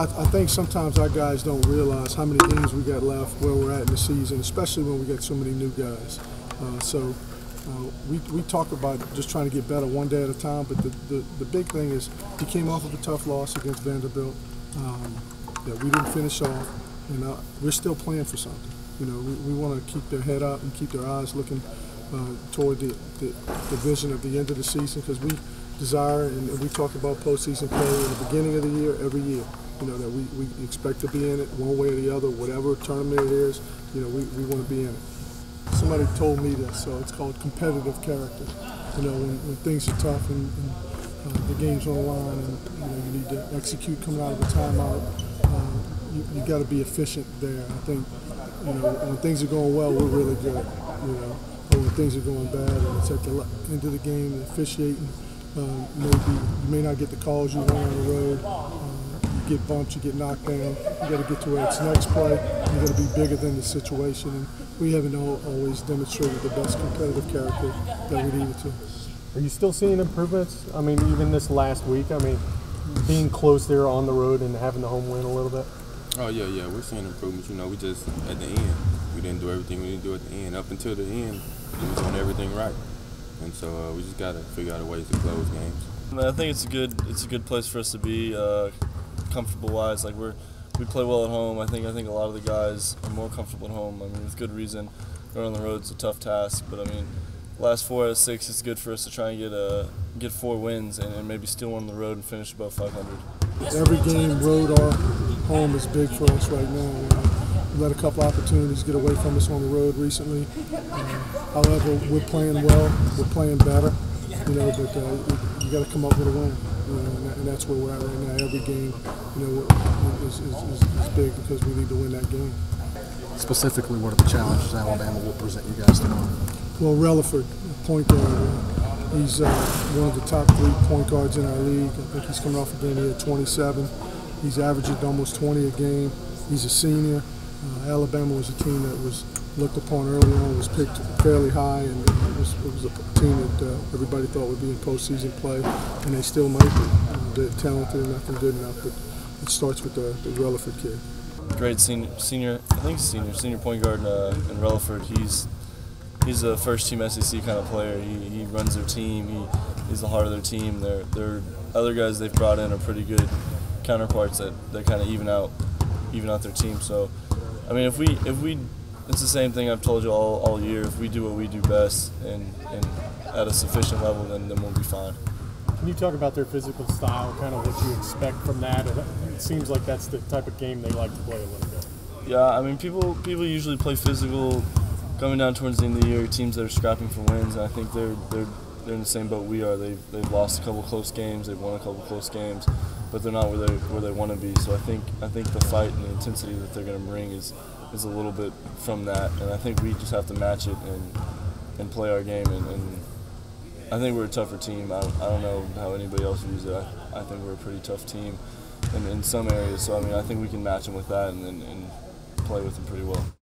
I think sometimes our guys don't realize how many games we got left, where we're at in the season, especially when we get so many new guys. We talk about just trying to get better one day at a time, but the big thing is we came off of a tough loss against Vanderbilt that we didn't finish off, and we're still playing for something. You know, we want to keep their head up and keep their eyes looking toward the vision of the end of the season, because we desire, and we talk about postseason play in the beginning of the year, every year. You know, that we expect to be in it one way or the other, whatever tournament it is, you know, we want to be in it. Somebody told me this, so it's called competitive character. You know, when things are tough and the game's on the line and you need to execute coming out of a timeout, you got to be efficient there. I think, when things are going well, we're really good. But when things are going bad and it's at the end of the game, officiating, you may not get the calls you want on the road. You get bumped, you get knocked down. You got to get to where it's next play. You got to be bigger than the situation. And we haven't always demonstrated the best competitive character that we needed to. Are you still seeing improvements? I mean, even this last week, being close there on the road and having the home win a little bit? Oh, yeah, we're seeing improvements. We just, at the end, we didn't do everything we didn't do at the end. Up until the end, we was doing everything right. And so we just got to figure out a way to close games. I think it's a good place for us to be, comfortable-wise. Like we play well at home. I think a lot of the guys are more comfortable at home. With good reason. Going on the road is a tough task, but last 4 out of 6, it's good for us to try and get 4 wins and maybe steal one on the road and finish above 500. Every game, road or home, is big for us right now. We let a couple opportunities get away from us on the road recently. However, we're playing well. We're playing better. But you got to come up with a win. And that's where we're at right now. Every game, is big because we need to win that game. Specifically, what are the challenges Alabama will present you guys tomorrow? Well, Relaford, point guard, he's one of the top 3 point guards in our league. I think he's coming off a game here at 27. He's averaging almost 20 a game. He's a senior. Alabama was a team that was looked upon early on, was picked fairly high, and it was a team that everybody thought would be in postseason play, and they still might be. They're talented and nothing good enough, but it starts with the Relaford kid. Great senior point guard in Relaford. He's a first-team SEC kind of player. He runs their team. He's the heart of their team. Their other guys they've brought in are pretty good counterparts that kind of even out their team. So, if we it's the same thing I've told you all year. If we do what we do best and at a sufficient level, then we'll be fine. Can you talk about their physical style, kind of what you expect from that? It seems like that's the type of game they like to play a little bit. Yeah, people usually play physical coming down towards the end of the year, teams that are scrapping for wins, and I think they're in the same boat we are. They've lost a couple close games, they've won a couple close games, but they're not where they want to be. So I think the fight and the intensity that they're going to bring is a little bit from that, and I think we just have to match it and play our game. And I think we're a tougher team. I don't know how anybody else views it. I think we're a pretty tough team in some areas. So I think we can match them with that and play with them pretty well.